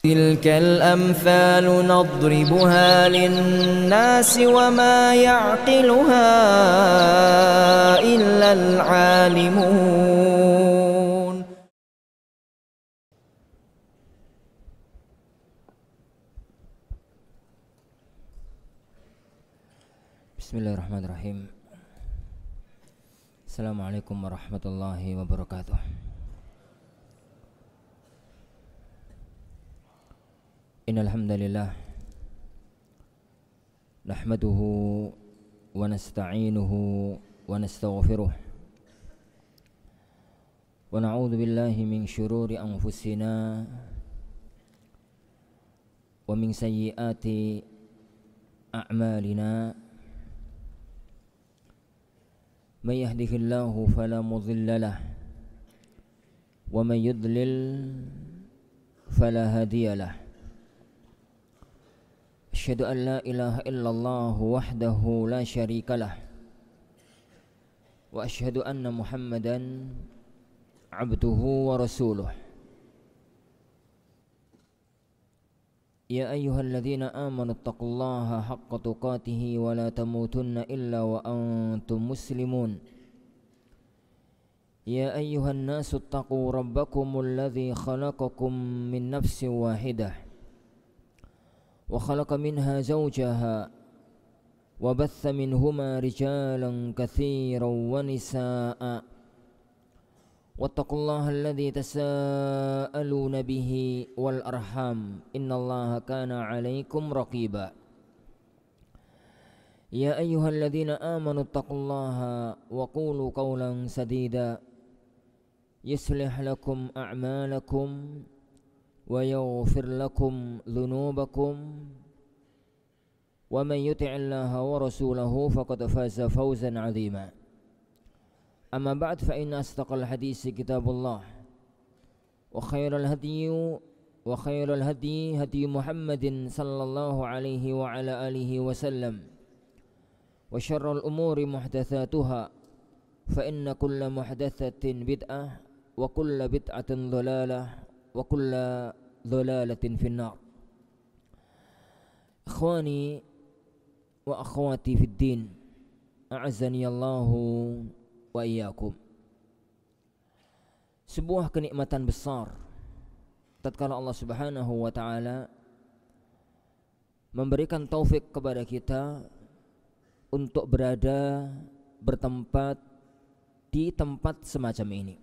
تلك الأمثال نضربها للناس وما يعقلها إلا العالمون. Bismillahirrahmanirrahim. Assalamualaikum warahmatullahi wabarakatuh. Innal hamdalillah nahmaduhu wa nasta'inuhu wa nastaghfiruh wa na'udzu billahi min syururi anfusina wa min sayyiati a'malina. May yahdihillahu fala mudilla lahu wa may yudlil fala hadiya lahu. Asyhadu an la ilaha illallah wahdahu la syarika lah wa asyhadu anna Muhammadan abduhu wa rasuluh. Ya ayyuhalladzina amanu taqullaha haqqa tuqatih wa la tamutunna illa wa antum muslimun. Ya ayyuhan nasu taqu rabbakumul ladzi khalaqakum min nafsin wahidah wa khalaqa minha zawjaha wa batha minhuma rijalan katsiran wa nisaa'a wattaqullaha alladzi tasaaluna bihi wal arham innallaha kana 'alaikum raqiba. Ya ayyuhalladzina amanu taqullaha wa qulu qawlan sadida yuslih lakum a'malakum wa yaghfir lakum dhunubakum wa man yuti'illaha wa rasulahu faqad faza fawzan 'azima. Amma ba'd, fa inna asdaqal hadisi kitabullah wa khairal hadi hadi Muhammadin sallallahu alaihi wa ala alihi wa sallam wa syarral umuri muhdatsatuha fa inna kulla muhdatsatin bid'ah wa kulla bid'atin dhalalah wa kulla dhalalatin finnar. Ikhwani wa akhwati fid din, a'azzani Allahu wa iyyakum. Sebuah kenikmatan besar tatkala Allah Subhanahu wa taala memberikan taufik kepada kita untuk berada bertempat di tempat semacam ini,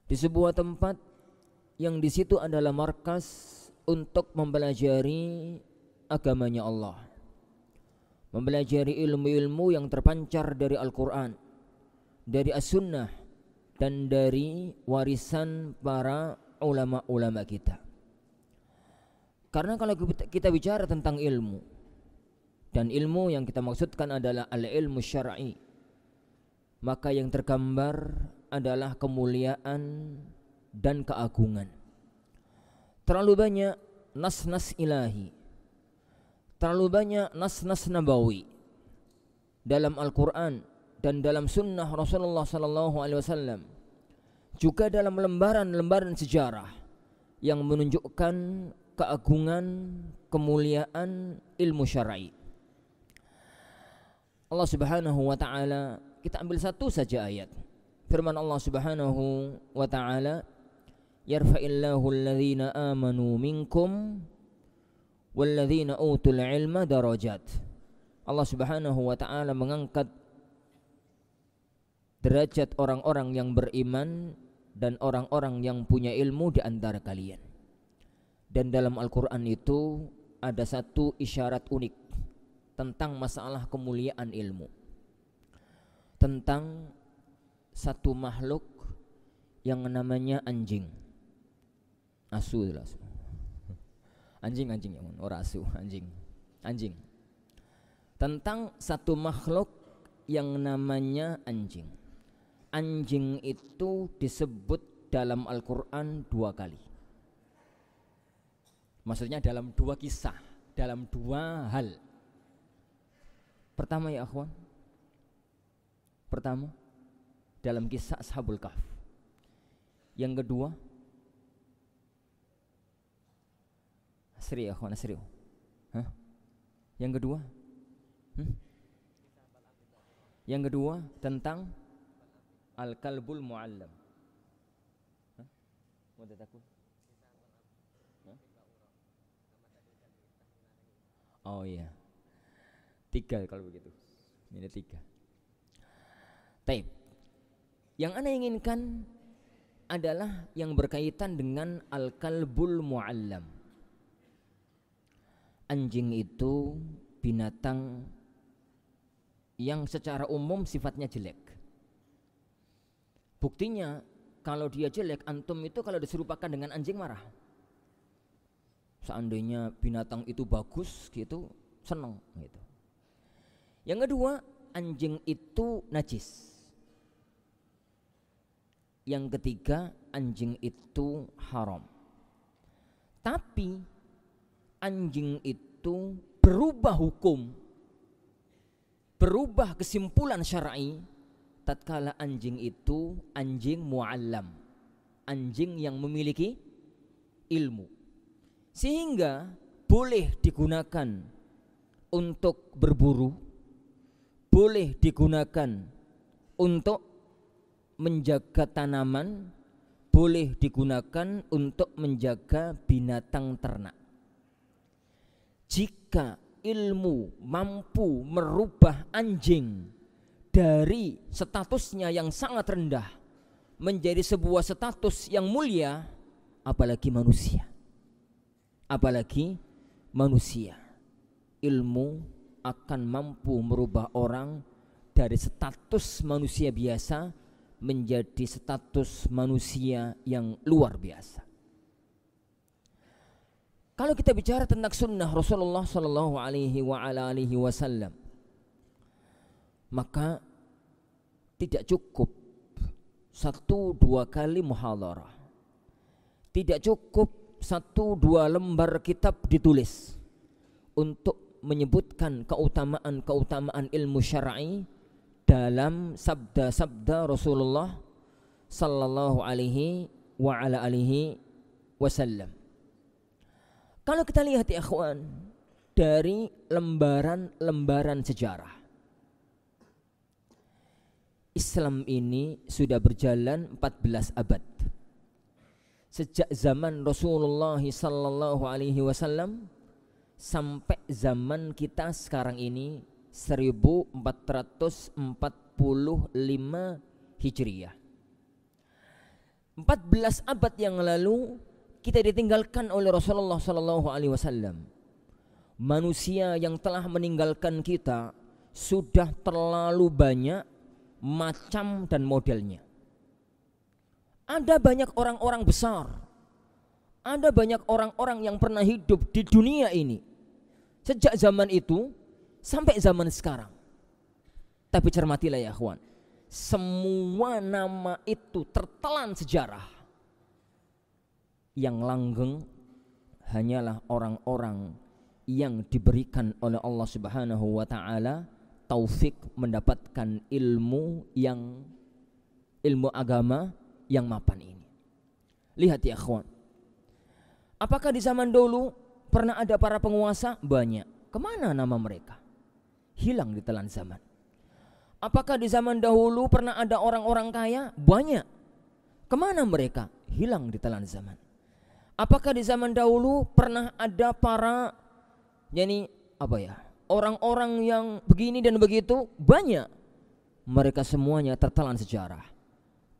di sebuah tempat yang di situ adalah markas untuk mempelajari agamanya Allah, mempelajari ilmu-ilmu yang terpancar dari Al-Quran, dari As-Sunnah, dan dari warisan para ulama-ulama kita. Karena kalau kita bicara tentang ilmu, dan ilmu yang kita maksudkan adalah al-ilmu syar'i, maka yang tergambar adalah kemuliaan dan keagungan. Terlalu banyak nas-nas ilahi, terlalu banyak nas-nas nabawi dalam Al-Quran dan dalam sunnah Rasulullah sallallahu alaihi wasallam, juga dalam lembaran-lembaran sejarah yang menunjukkan keagungan, kemuliaan ilmu syar'i. Allah Subhanahu wa taala, kita ambil satu saja ayat firman Allah Subhanahu wa taala, yarfa'illahu alladhina amanu minkum walladhina utul ilma darajat. Allah Subhanahu wa taala mengangkat derajat orang-orang yang beriman dan orang-orang yang punya ilmu di antara kalian. Dan dalam Al-Quran itu ada satu isyarat unik tentang masalah kemuliaan ilmu, tentang satu makhluk yang namanya anjing. Asu, anjing ya, orang asu, anjing. Tentang satu makhluk yang namanya anjing. Anjing itu disebut dalam Al-Quran 2 kali. Maksudnya dalam 2 kisah, dalam 2 hal. Pertama ya akhwan, pertama dalam kisah Ashabul Kahf. Yang kedua Seri ya, seri. Hah? Yang kedua? Yang kedua tentang al-kalbul mu'allam. Mau takut? Oh iya. 3 kalau begitu. Ini 3. Taib. Yang ana inginkan adalah yang berkaitan dengan al-kalbul mu'allam. Anjing itu binatang yang secara umum sifatnya jelek. Buktinya kalau dia jelek, antum itu kalau diserupakan dengan anjing marah. Seandainya binatang itu bagus gitu, seneng gitu. Yang kedua, anjing itu najis. Yang ketiga, anjing itu haram. Tapi anjing itu berubah hukum, berubah kesimpulan syar'i tatkala anjing itu anjing mu'allam, anjing yang memiliki ilmu, sehingga boleh digunakan untuk berburu, boleh digunakan untuk menjaga tanaman, boleh digunakan untuk menjaga binatang ternak. Jika ilmu mampu merubah anjing dari statusnya yang sangat rendah menjadi sebuah status yang mulia, apalagi manusia. Apalagi manusia. Ilmu akan mampu merubah orang dari status manusia biasa menjadi status manusia yang luar biasa. Kalau kita bicara tentang sunnah Rasulullah sallallahu alaihi wasallam, maka tidak cukup 1-2 kali muhadharah, tidak cukup 1-2 lembar kitab ditulis untuk menyebutkan keutamaan ilmu syar'i dalam sabda-sabda Rasulullah sallallahu alaihi wasallam. Kalau kita lihat ya ikhwan, dari lembaran-lembaran sejarah, Islam ini sudah berjalan 14 abad. Sejak zaman Rasulullah sallallahu alaihi wasallam sampai zaman kita sekarang ini 1445 Hijriah. 14 abad yang lalu kita ditinggalkan oleh Rasulullah sallallahu alaihi wasallam. Manusia yang telah meninggalkan kita sudah terlalu banyak macam dan modelnya. Ada banyak orang-orang besar, ada banyak orang-orang yang pernah hidup di dunia ini sejak zaman itu sampai zaman sekarang. Tapi cermatilah ya akhwan, semua nama itu tertelan sejarah. Yang langgeng hanyalah orang-orang yang diberikan oleh Allah Subhanahu wa taala taufik mendapatkan ilmu agama yang mapan ini. Lihat ya akhwan, apakah di zaman dulu pernah ada para penguasa? Banyak. Kemana nama mereka? Hilang di telan zaman. Apakah di zaman dahulu pernah ada orang-orang kaya? Banyak. Kemana mereka? Hilang di telan zaman. Apakah di zaman dahulu pernah ada para orang-orang yang begini dan begitu? Banyak. Mereka semuanya tertelan sejarah.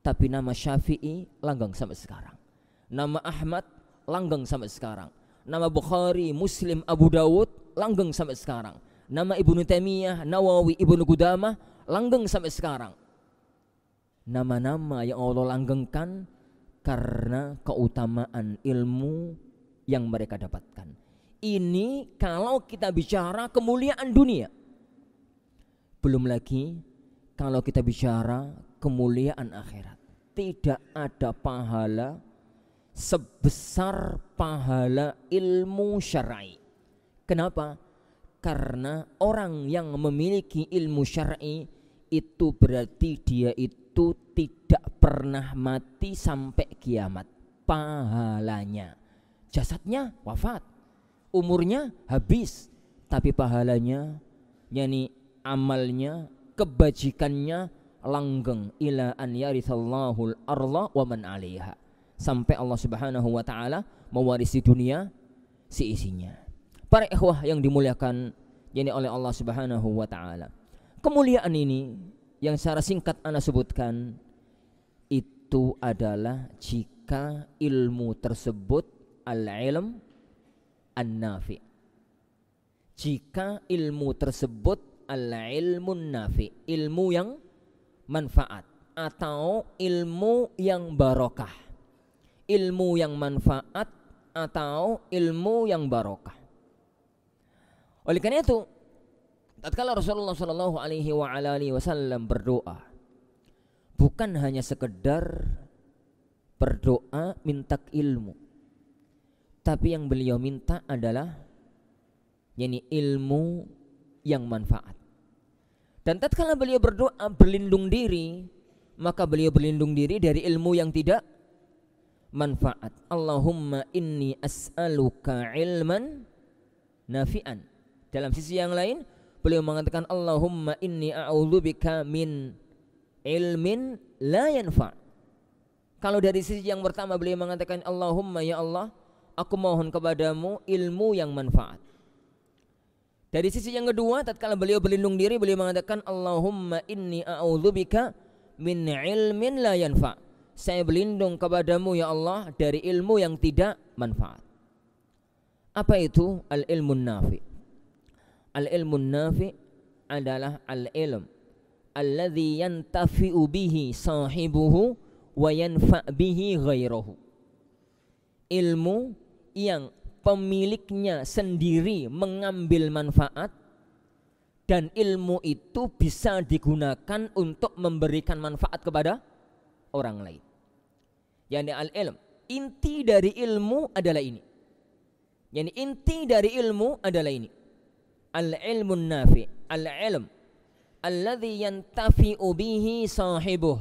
Tapi nama Syafi'i langgeng sampai sekarang. Nama Ahmad langgeng sampai sekarang. Nama Bukhari, Muslim, Abu Dawud langgeng sampai sekarang. Nama Ibnu Taimiyah, Nawawi, Ibnu Qudamah langgeng sampai sekarang. Nama-nama yang Allah langgengkan karena keutamaan ilmu yang mereka dapatkan. Ini kalau kita bicara kemuliaan dunia. Belum lagi kalau kita bicara kemuliaan akhirat. Tidak ada pahala sebesar pahala ilmu syar'i. Kenapa? Karena orang yang memiliki ilmu syar'i itu berarti dia itu tidak pernah mati sampai kiamat. Pahalanya, jasadnya wafat, umurnya habis, tapi pahalanya, yakni amalnya, kebajikannya langgeng ila an yarithallahul arla wa man 'alaiha, sampai Allah Subhanahu wa taala mewarisi dunia seisinya. Para ikhwah yang dimuliakan yakni oleh Allah Subhanahu wa taala, kemuliaan ini yang secara singkat ana sebutkan itu adalah jika ilmu tersebut al-ilm an-nafi. Jika ilmu tersebut al-ilmun nafi, ilmu yang manfaat atau ilmu yang barokah. Ilmu yang manfaat atau ilmu yang barokah. Oleh karena itu, tatkala Rasulullah sallallahu alaihi wasallam berdoa, bukan hanya sekedar berdoa minta ilmu, tapi yang beliau minta adalah yakni ilmu yang manfaat. Dan tatkala beliau berdoa berlindung diri, maka beliau berlindung diri dari ilmu yang tidak manfaat. Allahumma inni as'aluka ilman nafi'an. Dalam sisi yang lain beliau mengatakan Allahumma inni a'udzubika min ilmin la yanfa'. Kalau dari sisi yang pertama beliau mengatakan Allahumma ya Allah, aku mohon kepadamu ilmu yang manfaat. Dari sisi yang kedua, tatkala beliau berlindung diri, beliau mengatakan Allahumma inni a'udzubika min ilmin la yanfa'. Saya berlindung kepadamu ya Allah dari ilmu yang tidak manfaat. Apa itu al-ilmun nafi? Al-ilmun nafi adalah al-ilm alladzi yantafi'u bihi sahibuhu wa yanfa' bihi ghairahu. Ilmu yang pemiliknya sendiri mengambil manfaat dan ilmu itu bisa digunakan untuk memberikan manfaat kepada orang lain. Yani al-ilm, inti dari ilmu adalah ini. Yani inti dari ilmu adalah ini. Al-ilmun nafi, al-ilm alladzi yantafi'u bihi sahibuh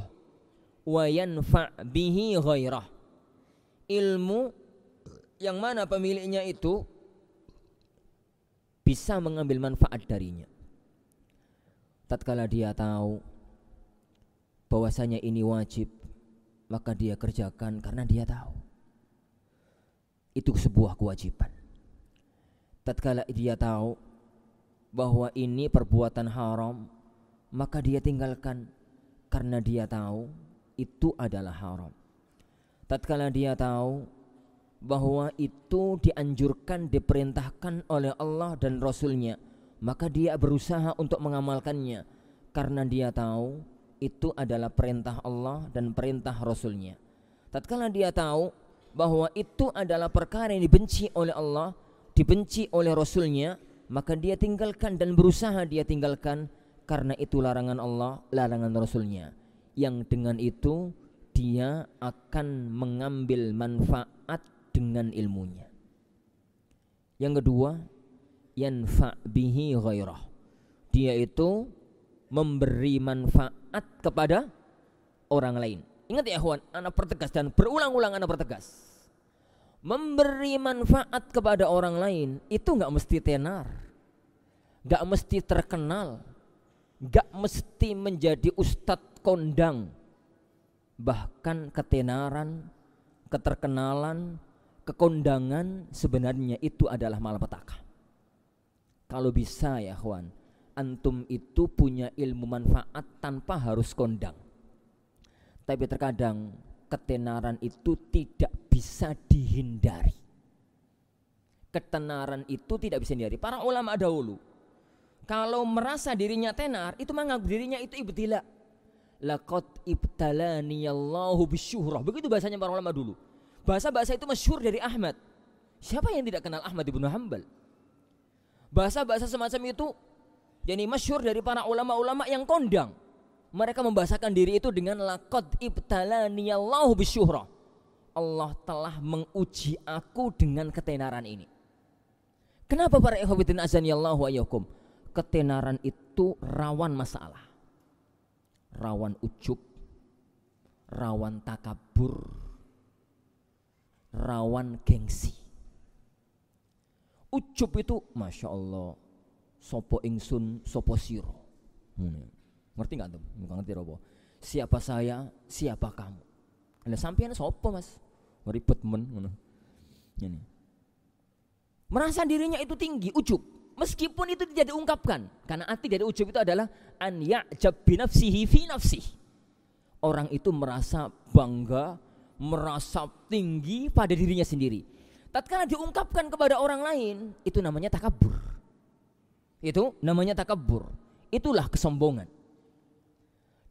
wa yanfa' bihi ghairah. Ilmu yang mana pemiliknya itu bisa mengambil manfaat darinya. Tatkala dia tahu bahwasanya ini wajib, maka dia kerjakan karena dia tahu itu sebuah kewajiban. Tatkala dia tahu bahwa ini perbuatan haram, maka dia tinggalkan karena dia tahu itu adalah haram. Tatkala dia tahu bahwa itu dianjurkan, diperintahkan oleh Allah dan Rasulnya, maka dia berusaha untuk mengamalkannya karena dia tahu itu adalah perintah Allah dan perintah Rasulnya. Tatkala dia tahu bahwa itu adalah perkara yang dibenci oleh Allah, dibenci oleh Rasulnya, maka dia tinggalkan dan berusaha dia tinggalkan karena itu larangan Allah, larangan Rasulnya. Yang dengan itu dia akan mengambil manfaat dengan ilmunya. Yang kedua, yanfa' bihi ghairah. Dia itu memberi manfaat kepada orang lain. Ingat ya ikhwan, anak pertegas dan berulang-ulang anak pertegas. Memberi manfaat kepada orang lain itu enggak mesti tenar, enggak mesti terkenal, enggak mesti menjadi ustadz kondang. Bahkan ketenaran, keterkenalan, kekondangan sebenarnya itu adalah malapetaka. Kalau bisa ya kawan, antum itu punya ilmu manfaat tanpa harus kondang. Tapi terkadang ketenaran itu tidak bisa dihindari. Ketenaran itu tidak bisa dihindari. Para ulama dahulu kalau merasa dirinya tenar, itu menganggap dirinya itu ibtila. Laqad ibtalani Allahu bisyuhrah. Begitu bahasanya para ulama dulu. Bahasa-bahasa itu masyhur dari Ahmad. Siapa yang tidak kenal Ahmad ibn Hanbal? Bahasa-bahasa semacam itu jadi masyhur dari para ulama-ulama yang kondang. Mereka membahasakan diri itu dengan laqad ibtalani Allahu bisyuhrah. Allah telah menguji aku dengan ketenaran ini. Kenapa para ikhwatiddin azanillahu wa iyyakum? Ketenaran itu rawan masalah. Rawan ujub, rawan takabur, rawan gengsi. Ujub itu Masya Allah, sopo ingsun, sopo siro. Ngerti gak tuh? Ngerti apa? Siapa saya, siapa kamu. Ada sampean sopo mas? Ribet men. Ini. Merasa dirinya itu tinggi, ujub. Meskipun itu tidak diungkapkan. Karena arti dari ujub itu adalah an ya'jab binafsihi fi nafsih. Orang itu merasa bangga, merasa tinggi pada dirinya sendiri. Tatkala diungkapkan kepada orang lain, itu namanya takabur. Itu namanya takabur. Itulah kesombongan.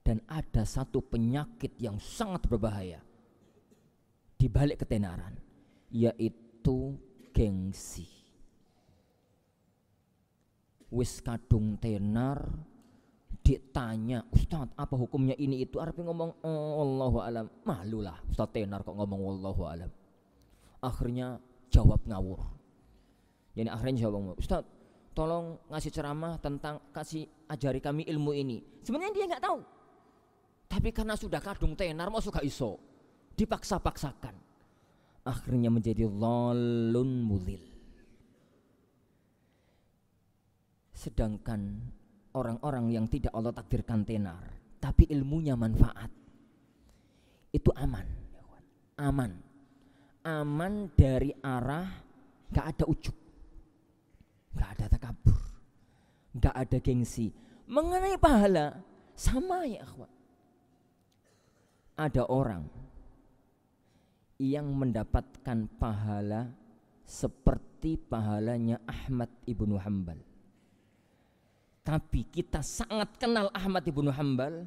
Dan ada satu penyakit yang sangat berbahaya di balik ketenaran, yaitu gengsi. Wis kadung tenar ditanya, Ustaz apa hukumnya ini itu, arep ngomong wallahu alam, malulah Ustaz tenar kok ngomong wallahu alam. Akhirnya jawab ngawur. Jadi akhirnya jawab ngawur. Ustaz tolong ngasih ceramah tentang, kasih ajari kami ilmu ini. Sebenarnya dia nggak tahu. Tapi karena sudah kadung tenar mau suka iso, dipaksa-paksakan. Akhirnya menjadi dhalun mudhil. Sedangkan orang-orang yang tidak Allah takdirkan tenar, tapi ilmunya manfaat, itu aman. Aman dari arah gak ada ujub, gak ada takabur, gak ada gengsi. Mengenai pahala sama ya akhwat. Ada orang yang mendapatkan pahala seperti pahalanya Ahmad ibnu Hanbal. Tapi kita sangat kenal Ahmad ibnu Hanbal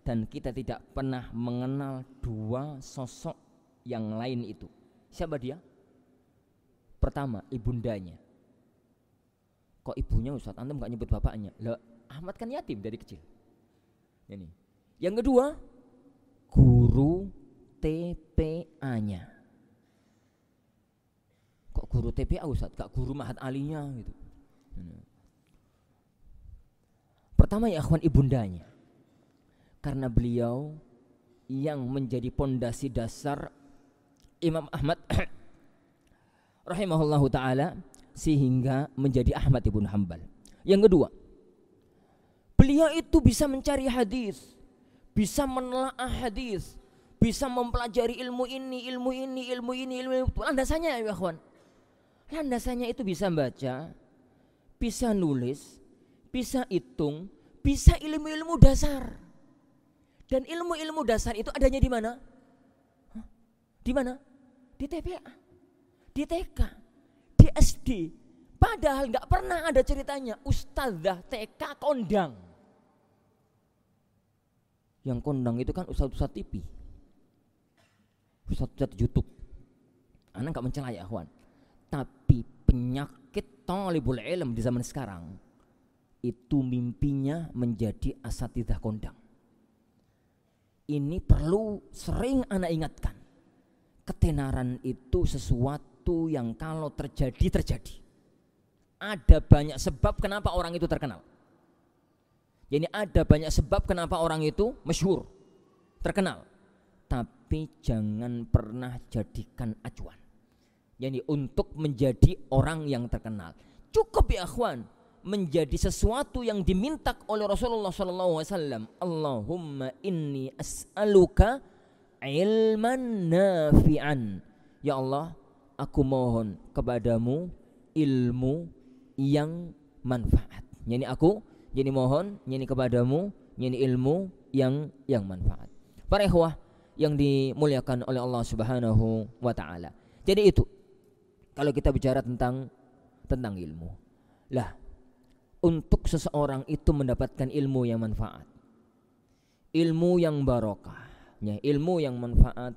dan kita tidak pernah mengenal dua sosok yang lain itu. Siapa dia? Pertama, ibundanya. Kok ibunya Ustaz? Antum gak nyebut bapaknya? Lah, Ahmad kan yatim dari kecil. Ini. Yang kedua, guru TPA-nya. Kok guru TPA Ustaz? Gak guru Mahat Alinya gitu. Pertama ya akhwan, ibundanya. Karena beliau yang menjadi pondasi dasar Imam Ahmad rahimahullahu ta'ala sehingga menjadi Ahmad ibn Hanbal. Yang kedua, beliau itu bisa mencari hadis, bisa menelaah hadis, bisa mempelajari ilmu ini. Landasannya ya akhwan, landasannya itu bisa baca, bisa nulis, bisa hitung, bisa ilmu-ilmu dasar. Dan ilmu-ilmu dasar itu adanya di mana? Di mana? Di TPA, di TK, di SD. Padahal nggak pernah ada ceritanya ustadzah TK kondang. Yang kondang itu kan ustadz-ustadz TV, ustadz-ustadz YouTube. Anak nggak mencela ya akhwan. Tapi penyakit talibul ilm di zaman sekarang itu mimpinya menjadi asatidzah kondang. Ini perlu sering anak ingatkan. Ketenaran itu sesuatu yang kalau terjadi. Ada banyak sebab kenapa orang itu terkenal. Jadi ada banyak sebab kenapa orang itu masyhur, terkenal. Tapi jangan pernah jadikan acuan. Jadi untuk menjadi orang yang terkenal. Cukup ya akhwan, menjadi sesuatu yang diminta oleh Rasulullah SAW. Allahumma inni as'aluka ilman nafi'an. Ya Allah, aku mohon kepadamu ilmu yang manfaat. Yani aku jadi mohon yani kepadamu yani ilmu yang manfaat. Para ikhwah yang dimuliakan oleh Allah Subhanahu wa taala. Jadi itu kalau kita bicara tentang ilmu. Lah, untuk seseorang itu mendapatkan ilmu yang manfaat, ilmu yang barokah, ya, ilmu yang manfaat,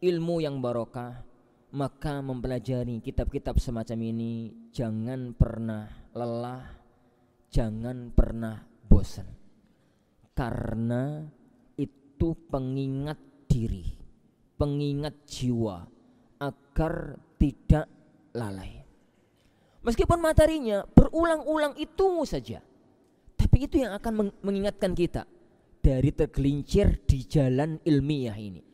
ilmu yang barokah, maka mempelajari kitab-kitab semacam ini jangan pernah lelah, jangan pernah bosan. Karena itu pengingat diri, pengingat jiwa agar tidak lalai. Meskipun materinya berulang-ulang itu saja, tapi itu yang akan mengingatkan kita dari tergelincir di jalan ilmiah ini.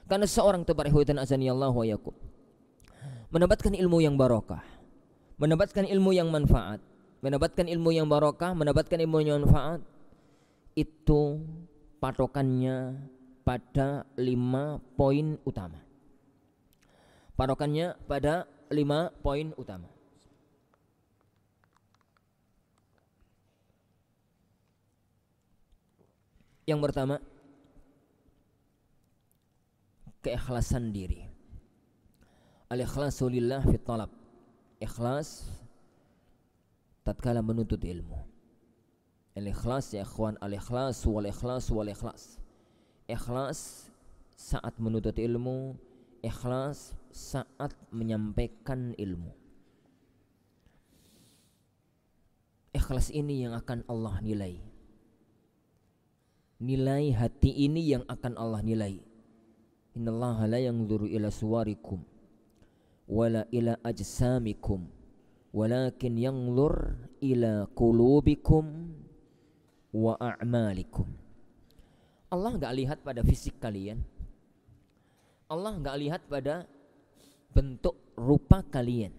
Karena seorang tabarihatan azanillahu wa yakum mendapatkan ilmu yang barokah, mendapatkan ilmu yang manfaat, mendapatkan ilmu yang barokah, mendapatkan ilmu yang manfaat, itu patokannya pada 5 poin utama. Patokannya pada 5 poin utama. Yang pertama, keikhlasan diri. Al-ikhlasu lillah fit talab. Ikhlas tatkala menuntut ilmu. Al-ikhlas ya ikhwan, al-ikhlas wal ikhlas wal ikhlas. Ikhlas saat menuntut ilmu, ikhlas saat menyampaikan ilmu. Ikhlas ini yang akan Allah nilai. Nilai hati ini yang akan Allah nilai. Innallaha la yanzuru ila suwarikum wala ila ajsamikum walakin yanzur ila qulubikum wa a'malikum. Allah enggak lihat pada fisik kalian. Allah enggak lihat pada bentuk rupa kalian.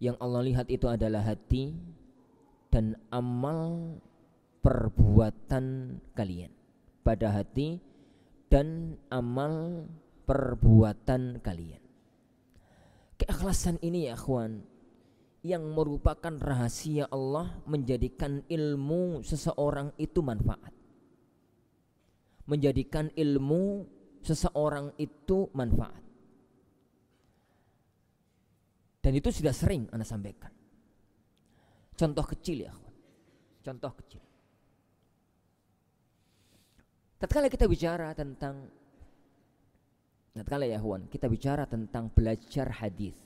Yang Allah lihat itu adalah hati dan amal perbuatan kalian. Pada hati dan amal perbuatan kalian. Keikhlasan ini ya akhwan, yang merupakan rahasia Allah menjadikan ilmu seseorang itu manfaat. Menjadikan ilmu seseorang itu manfaat. Dan itu sudah sering Anda sampaikan. Contoh kecil ya akhwan. Contoh kecil. Tatkala kita bicara tentang belajar hadis.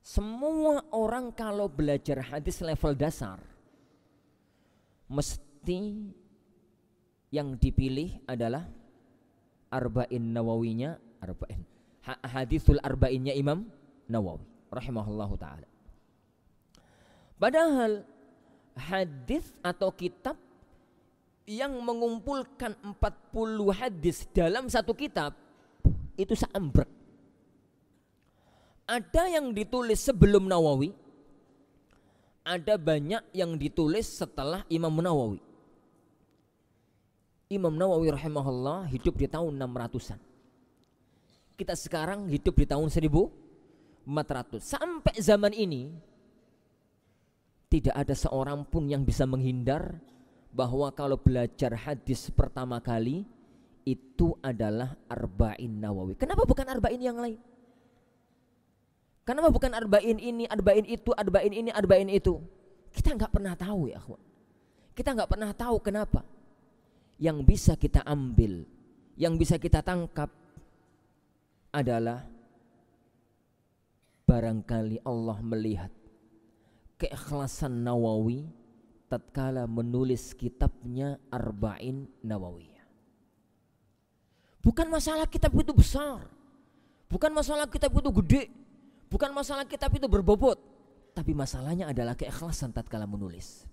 Semua orang kalau belajar hadis level dasar mesti yang dipilih adalah arba'in nawawinya, hadisul arba'innya Imam Nawawi rahimahullahu taala. Padahal hadis atau kitab yang mengumpulkan 40 hadis dalam satu kitab itu seambrek. Ada yang ditulis sebelum Nawawi, ada banyak yang ditulis setelah Imam Nawawi. Imam Nawawi rahimahullah hidup di tahun 600-an. Kita sekarang hidup di tahun 1400. Sampai zaman ini tidak ada seorang pun yang bisa menghindar bahwa kalau belajar hadis pertama kali itu adalah arba'in Nawawi. Kenapa bukan arba'in yang lain? Kenapa bukan arba'in ini, arba'in itu, arba'in ini, arba'in itu? Kita nggak pernah tahu ya akhwan. Kita nggak pernah tahu kenapa. Yang bisa kita ambil, yang bisa kita tangkap adalah barangkali Allah melihat keikhlasan Nawawi tatkala menulis kitabnya Arba'in Nawawiyah. Bukan masalah kitab itu besar, bukan masalah kitab itu gede, bukan masalah kitab itu berbobot, tapi masalahnya adalah keikhlasan tatkala menulis.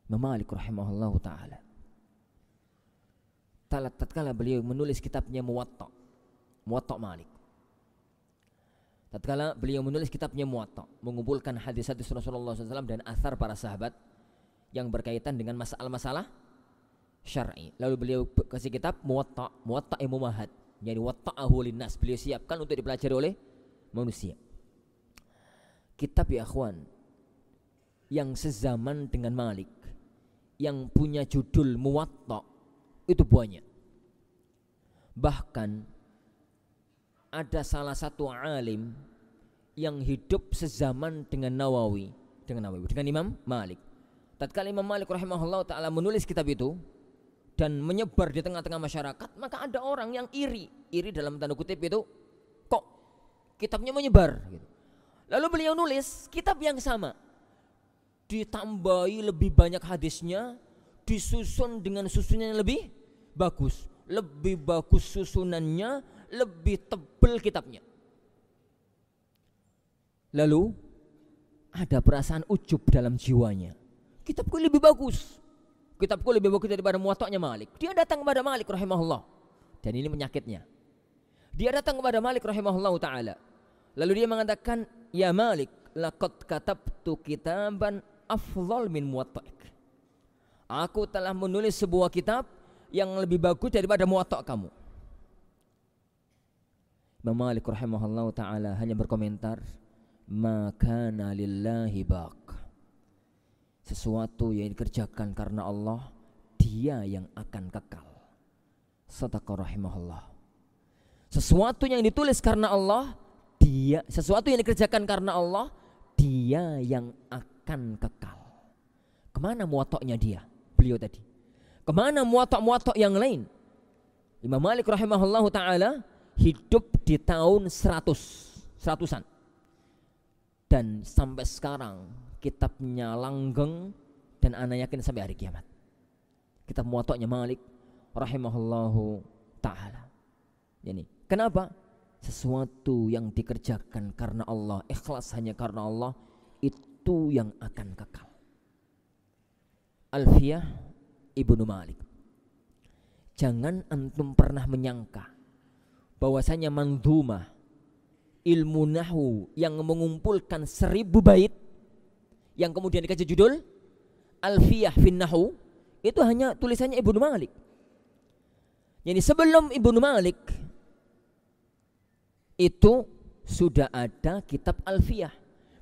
Imam Malik rahimahullahu taala, tatkala beliau menulis kitabnya Muwatta Malik, tatkala beliau menulis kitabnya Muwatta, mengumpulkan hadis-hadis Rasulullah SAW dan athar para sahabat yang berkaitan dengan masalah-masalah syar'i. Lalu beliau kasih kitab Muwatta Mumahad, jadi watta'ahu linnas, beliau siapkan untuk dipelajari oleh manusia. Kitab ya akhwan yang sezaman dengan Malik, yang punya judul Muwatta itu banyak. Bahkan ada salah satu alim yang hidup sezaman dengan dengan Imam Malik. Tatkala Imam Malik rahimahullah ta'ala menulis kitab itu dan menyebar di tengah-tengah masyarakat, maka ada orang yang iri dalam tanda kutip itu, kok kitabnya menyebar gitu. Lalu beliau nulis kitab yang sama, ditambahi lebih banyak hadisnya, disusun dengan susunan yang lebih bagus susunannya, lebih tebal kitabnya. Lalu ada perasaan ujub dalam jiwanya, kitabku lebih bagus daripada Muwatta'nya Malik. Dia datang kepada Malik rahimahullah, dan ini menyakitnya. Dia datang kepada Malik rahimahullah ta'ala, Lalu dia mengatakan, ya Malik, laqad katabtu kitaban afdhal min muwatta'ik. Aku telah menulis sebuah kitab yang lebih bagus daripada muwatta' kamu. Imam Malik rahimahullah ta'ala hanya berkomentar, ma kana lillahi baq. Sesuatu yang dikerjakan karena Allah, dia yang akan kekal. Sadaqa rahimahullah. Sesuatu yang ditulis karena Allah, sesuatu yang dikerjakan karena Allah, dia yang akan kekal. Kemana muwatta'nya dia? Beliau tadi. Kemana muwatta' yang lain? Imam Malik rahimahullahu ta'ala hidup di tahun 100-an. Dan sampai sekarang kitabnya langgeng dan ana yakin sampai hari kiamat. Kitab muwatta'nya Malik rahimahullahu ta'ala. Yani, kenapa? Sesuatu yang dikerjakan karena Allah, ikhlas hanya karena Allah, itu yang akan kekal. Alfiyah Ibnu Malik. Jangan antum pernah menyangka bahwasanya mandhumah ilmu nahwu yang mengumpulkan 1000 bait yang kemudian dikasih judul Alfiyah fin Nahwu itu hanya tulisannya Ibnu Malik. Jadi sebelum Ibnu Malik itu sudah ada kitab Alfiyah.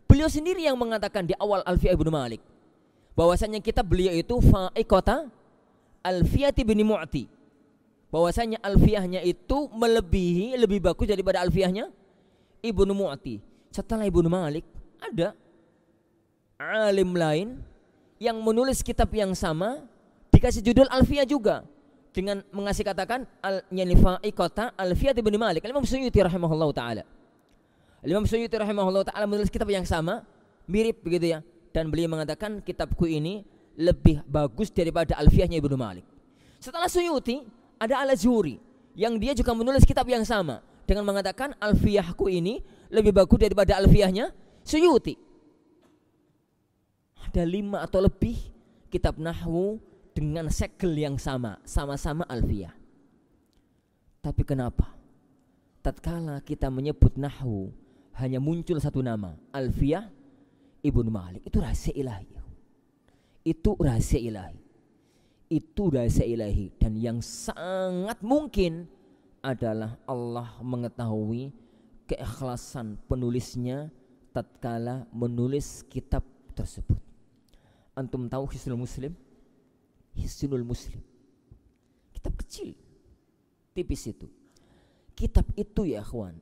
Beliau sendiri yang mengatakan di awal Alfiyah Ibnu Malik bahwasanya kitab beliau itu fa'iqata Alfiyah bin Mu'ti. Bahwasanya Alfiyahnya itu melebihi, lebih bagus daripada Alfiyahnya Ibnu Mu'ti. Setelah Ibnu Malik ada alim lain yang menulis kitab yang sama dikasih judul Alfiyah juga dengan mengasih katakan fa'iqata Alfiyah bin Malik. Imam Suyuti rahimahullah ta'ala. Imam Suyuti rahimahullah ta'ala menulis kitab yang sama, mirip begitu ya. Dan beliau mengatakan kitabku ini lebih bagus daripada Alfiyahnya Ibnu Malik. Setelah Suyuti ada Al-Azhuri yang dia juga menulis kitab yang sama dengan mengatakan Alfiyahku ini lebih bagus daripada Alfiyahnya Suyuti. Ada 5 atau lebih kitab nahwu dengan segel yang sama, sama-sama Alfiyah. Tapi kenapa tatkala kita menyebut nahwu hanya muncul satu nama, Alfiyah Ibnu Malik? Itu rahasia ilahi. Itu rahasia ilahi. Itu rahasia ilahi. Dan yang sangat mungkin adalah Allah mengetahui keikhlasan penulisnya tatkala menulis kitab tersebut. Antum tahu Hisnul Muslim? Hisnul Muslim, kitab kecil, tipis itu. Kitab itu ya akhwan,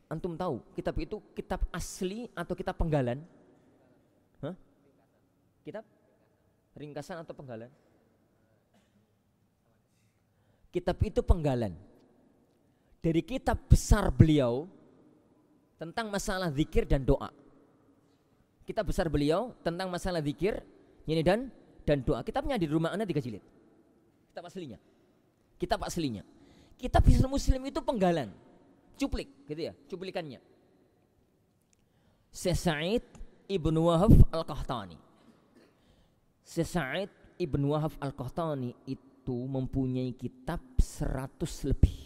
antum tahu kitab itu kitab asli atau kitab penggalan? Hah? Kitab ringkasan atau penggalan? Kitab itu penggalan dari kitab besar beliau tentang masalah zikir dan doa. Kitab besar beliau tentang masalah zikir ini dan doa. Kitabnya di rumah Anda 3 jilid. Kitab aslinya. Kitab aslinya. Kitab Hisnul Muslim itu penggalan, cuplik gitu ya, cuplikannya. Syekh Sa'id Ibnu Wahab Al-Qahtani. Syekh Sa'id Ibnu Wahab Al-Qahtani itu mempunyai kitab 100 lebih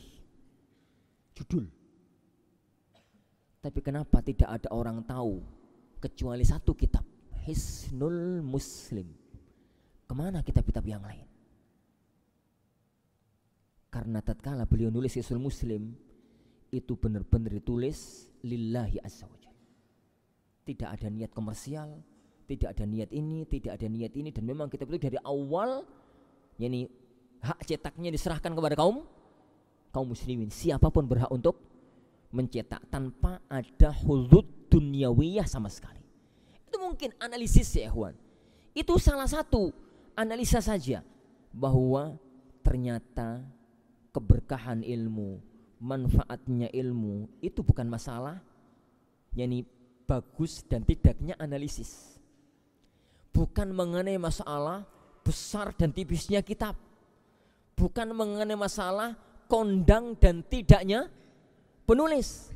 judul. Tapi kenapa tidak ada orang tahu kecuali satu kitab, Hisnul Muslim? Kemana kitab-kitab yang lain? Karena tatkala beliau nulis Hisnul Muslim itu benar-benar ditulis lillahi azza wajalla. Tidak ada niat komersial, tidak ada niat ini, tidak ada niat ini, dan memang kitab itu dari awal yakni hak cetaknya diserahkan kepada kaum muslimin. Siapapun berhak untuk mencetak tanpa ada hudud dunyawiyah sama sekali. Itu mungkin analisis ya ikhwan. Itu salah satu analisa saja bahwa ternyata keberkahan ilmu, manfaatnya ilmu itu bukan masalah yakni bagus dan tidaknya analisis. Bukan mengenai masalah besar dan tipisnya kitab. Bukan mengenai masalah kondang dan tidaknya penulis.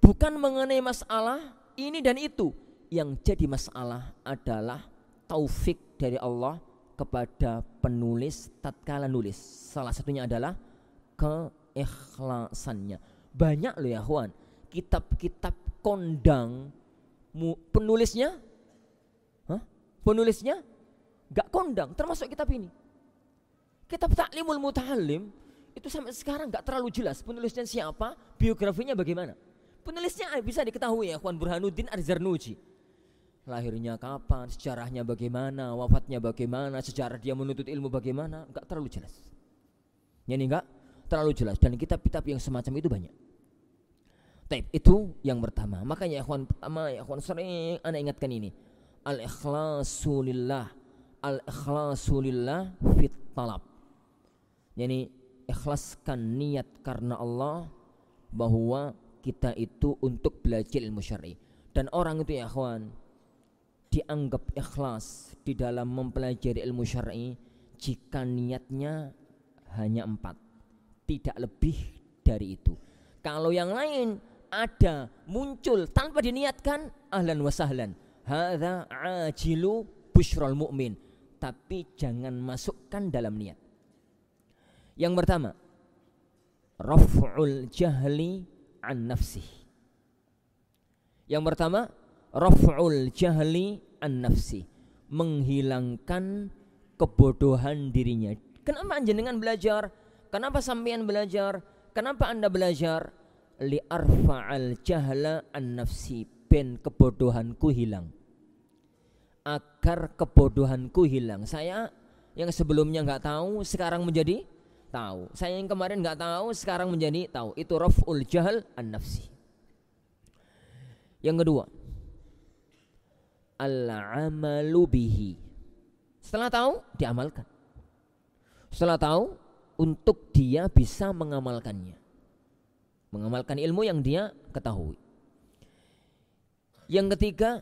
Bukan mengenai masalah ini dan itu. Yang jadi masalah adalah taufik dari Allah kepada penulis tatkala nulis. Salah satunya adalah keikhlasannya. Banyak loh ya kawan, kitab-kitab kondang penulisnya, penulisnya gak kondang, termasuk kitab ini. Kitab Ta'limul Muta'allim itu sampai sekarang gak terlalu jelas penulisnya siapa, biografinya bagaimana. Penulisnya bisa diketahui ya, Ikhwan, Burhanuddin Az-Zarnuji. Lahirnya kapan, sejarahnya bagaimana, wafatnya bagaimana, sejarah dia menuntut ilmu bagaimana, gak terlalu jelas. Ini gak terlalu jelas, dan kitab-kitab yang semacam itu banyak. Taib, itu yang pertama. Makanya ikhwan, pertama ya ikhwan, sering ana ingatkan ini, al-ikhlasu lillah, al-ikhlasu lillah fit talab. Yani ikhlaskan niat karena Allah, bahwa kita itu untuk belajar ilmu syar'i. Dan orang itu ya ikhwan dianggap ikhlas di dalam mempelajari ilmu syar'i jika niatnya hanya 4, tidak lebih dari itu. Kalau yang lain ada muncul tanpa diniatkan, ahlan wa sahlan, hadza ajilu busyral mu'min, tapi jangan masukkan dalam niat. Yang pertama, raf'ul jahli an nafsih. Yang pertama, raf'ul jahli an nafsih, menghilangkan kebodohan dirinya. Kenapa jenengan belajar? Kenapa sampean belajar? Kenapa Anda belajar? Li arfa'al jahla an nafsi, ben kebodohanku hilang. Agar kebodohanku hilang. Saya yang sebelumnya enggak tahu sekarang menjadi tahu. Saya yang kemarin enggak tahu sekarang menjadi tahu. Itu raf'ul jahl an nafsi. Yang kedua, al-amalu bihi. Setelah tahu, diamalkan. Setelah tahu, untuk dia bisa mengamalkannya, mengamalkan ilmu yang dia ketahui. Yang ketiga,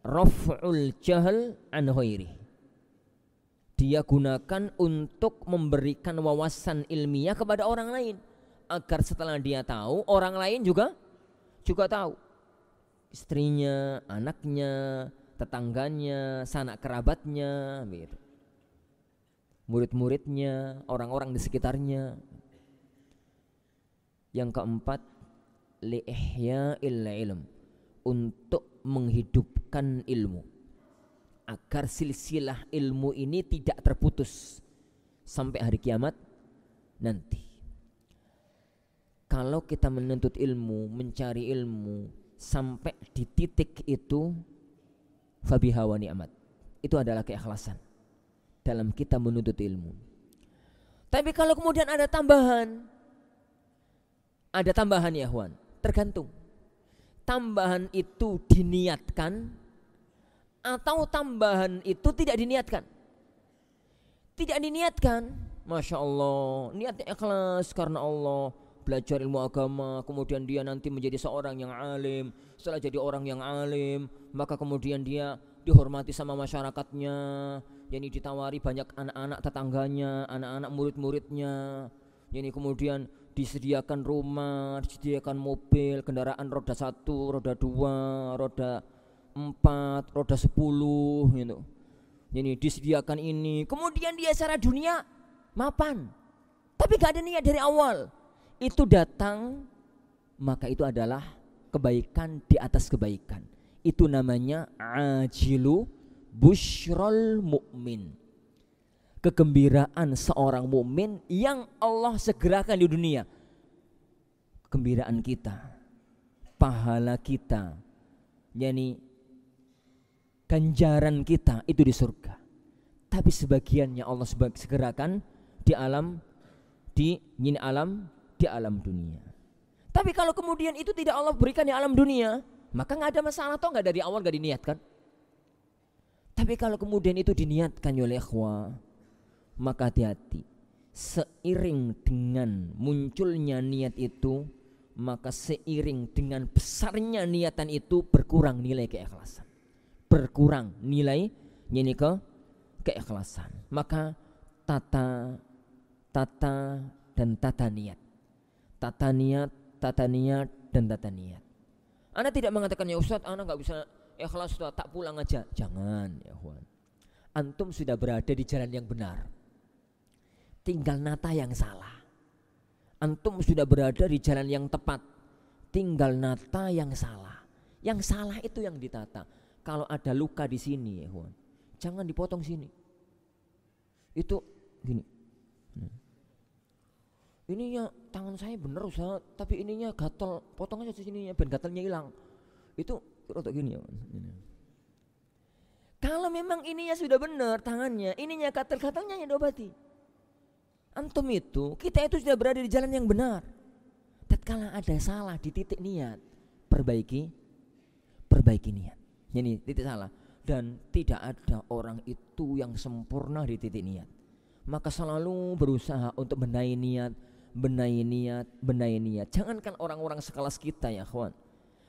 raf'ul jahl an ghairi. Dia gunakan untuk memberikan wawasan ilmiah kepada orang lain, agar setelah dia tahu, orang lain juga tahu. Istrinya, anaknya, tetangganya, sanak kerabatnya, gitu. Murid-muridnya, orang-orang di sekitarnya. Yang keempat, li ihya'il ilm, untuk menghidupkan ilmu, agar silsilah ilmu ini tidak terputus sampai hari kiamat nanti. Kalau kita menuntut ilmu, mencari ilmu sampai di titik itu, fabiha wa ni'mat, itu adalah keikhlasan dalam kita menuntut ilmu. Tapi kalau kemudian ada tambahan ya ikhwan, tergantung tambahan itu diniatkan atau tambahan itu tidak diniatkan. Tidak diniatkan, Masya Allah, niatnya ikhlas karena Allah, belajar ilmu agama, kemudian dia nanti menjadi seorang yang alim. Setelah jadi orang yang alim, maka kemudian dia dihormati sama masyarakatnya, yani ditawari banyak anak-anak tetangganya, anak-anak murid-muridnya, yani kemudian disediakan rumah, disediakan mobil, kendaraan roda 1, roda 2, roda 4, roda 10 gitu. Yani disediakan ini, kemudian dia secara dunia mapan, tapi gak ada niat dari awal. Itu datang, maka itu adalah kebaikan di atas kebaikan. Itu namanya ajilu busyral mu'min, kegembiraan seorang mukmin yang Allah segerakan di dunia. Kegembiraan kita, pahala kita, yani ganjaran kita itu di surga. Tapi sebagiannya Allah segerakan di alam dunia. Tapi kalau kemudian itu tidak Allah berikan di alam dunia, maka nggak ada masalah, toh nggak dari awal nggak diniatkan. Tapi kalau kemudian itu diniatkan oleh ikhwah, maka hati-hati. Seiring dengan munculnya niat itu, maka seiring dengan besarnya niatan itu berkurang nilai keikhlasan, berkurang nilai keikhlasan. Maka tata dan tata niat. Tata niat, dan tata niat. Anda tidak mengatakan, ya Ustaz, Anda gak bisa ikhlas, Ustaz, tak pulang aja. Jangan ya Tuhan. Antum sudah berada di jalan yang benar, tinggal nata yang salah. Antum sudah berada di jalan yang tepat, tinggal nata yang salah. Yang salah itu yang ditata. Kalau ada luka di sini ya kawan, jangan dipotong sini. Itu gini. Ininya tangan saya bener Ustaz, tapi ininya gatal, potong aja sininya ben gatalnya hilang. Itu rotok gini ya. Kalau memang ininya sudah benar tangannya, ininya gatal-gatalnya yang diobati. Antum itu, kita itu sudah berada di jalan yang benar. Tatkala ada salah di titik niat, perbaiki niat. Ini titik salah. Dan tidak ada orang itu yang sempurna di titik niat. Maka selalu berusaha untuk benahi niat. Jangankan orang-orang sekelas kita ya kawan.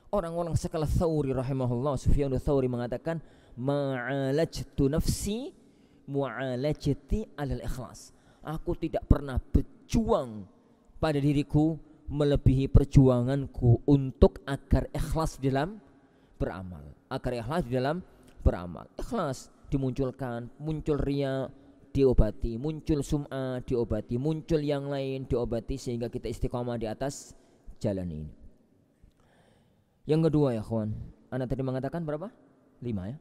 Orang-orang sekelas Tsauri rahimahullah, Sufyan Tsauri mengatakan, ma'alajtu nafsi mu'alajati alal ikhlas. Aku tidak pernah berjuang pada diriku melebihi perjuanganku untuk agar ikhlas dalam beramal. Ikhlas dimunculkan, muncul riya diobati, muncul sum'ah diobati, muncul yang lain diobati, sehingga kita istiqamah di atas jalan ini. Yang kedua ya kawan, Anda tadi mengatakan berapa? 5 ya.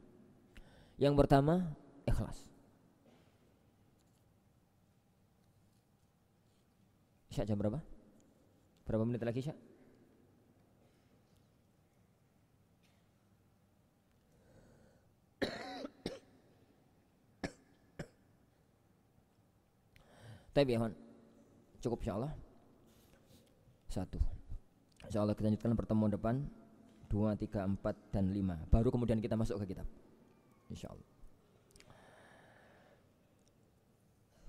Yang pertama ikhlas. Isya jam berapa? Berapa menit lagi Isya? Tapi ya kawan, cukup insyaallah. 1. Insyaallah kita lanjutkan pertemuan depan 2, 3, 4 dan 5. Baru kemudian kita masuk ke kitab. Insyaallah.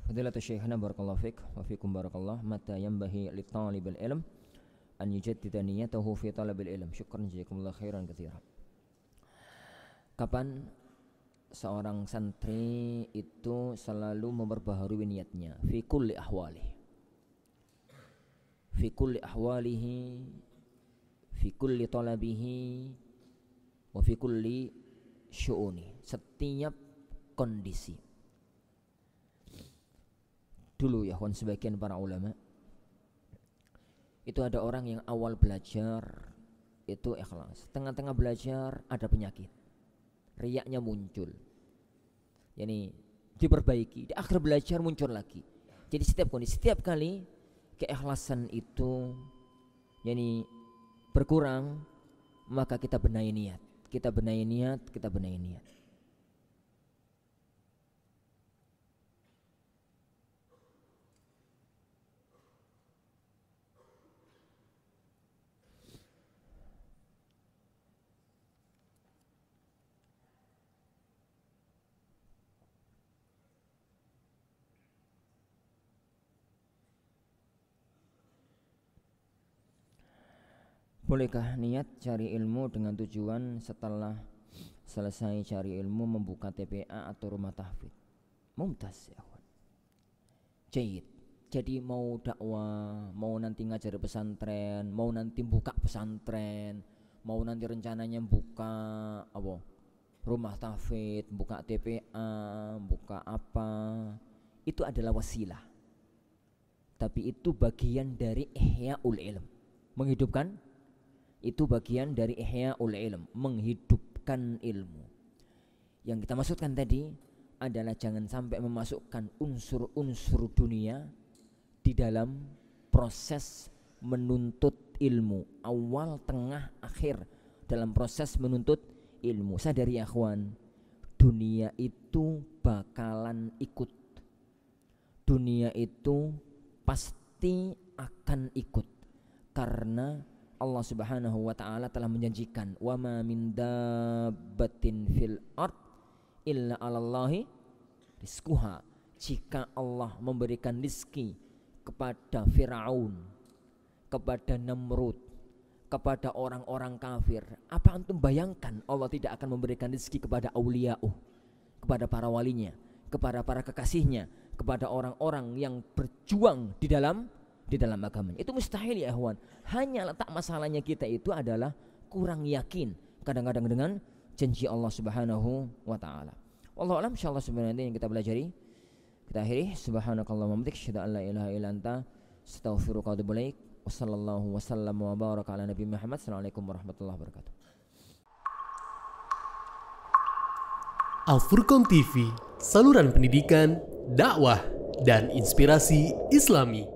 Fadilatul Syekhana barakallahu fik wa fikum barakallah. Mata yanbahi li talibil ilm an yujaddida niyatahu fi talabil ilm. Syukran jazakumullah khairan katsiran. Kapan seorang santri itu selalu memperbaharui niatnya fi kulli ahwalihi, fi kulli talabihi wa fi kulli syu'uni, setiap kondisi. Dulu ya kawan, sebagian para ulama itu ada orang yang awal belajar itu ikhlas, tengah-tengah belajar ada penyakit, riyaknya muncul, yani diperbaiki, di akhir belajar muncul lagi. Jadi setiap kali keikhlasan itu yani berkurang, maka kita benahi niat. Bolehkah niat cari ilmu dengan tujuan setelah selesai cari ilmu membuka TPA atau rumah tahfidz? Mumtaz ya kawan. Jayid. Jadi mau dakwah, mau nanti ngajar pesantren, mau nanti buka pesantren, mau nanti rencananya buka rumah tahfidz, buka TPA, buka apa, itu adalah wasilah. Tapi itu bagian dari ihya'ul ilm, menghidupkan. Itu bagian dari ihya'ul ilm, menghidupkan ilmu. Yang kita maksudkan tadi adalah jangan sampai memasukkan unsur-unsur dunia di dalam proses menuntut ilmu, awal, tengah, akhir dalam proses menuntut ilmu. Sadari ya akhwan, dunia itu bakalan ikut, dunia itu pasti akan ikut, karena Allah Subhanahu wa taala telah menjanjikan, wa ma min dabbatin fil ard illa 'alallahi rizquha. Jika Allah memberikan rizki kepada Firaun, kepada Namrud, kepada orang-orang kafir, apa antum bayangkan Allah tidak akan memberikan rizki kepada auliya'uh, kepada para walinya, kepada para kekasihnya, kepada orang-orang yang berjuang di dalam agamanya? Itu mustahil ya ikhwan. Hanya letak masalahnya kita itu adalah kurang yakin kadang-kadang dengan janji Allah Subhanahu wa taala. Wallahu a'lam. Insyaallah sebenarnya yang kita pelajari kita akhiri. Subhanakallahumma wa bihamdika asyhadu an la ilaha illa anta astaghfiruka wa atubu ilaik. Wassallallahu wasallam wa baraka ala nabi Muhammad. Assalamualaikum warahmatullahi wabarakatuh. Al-Furqan TV, saluran pendidikan, dakwah, dan inspirasi Islami.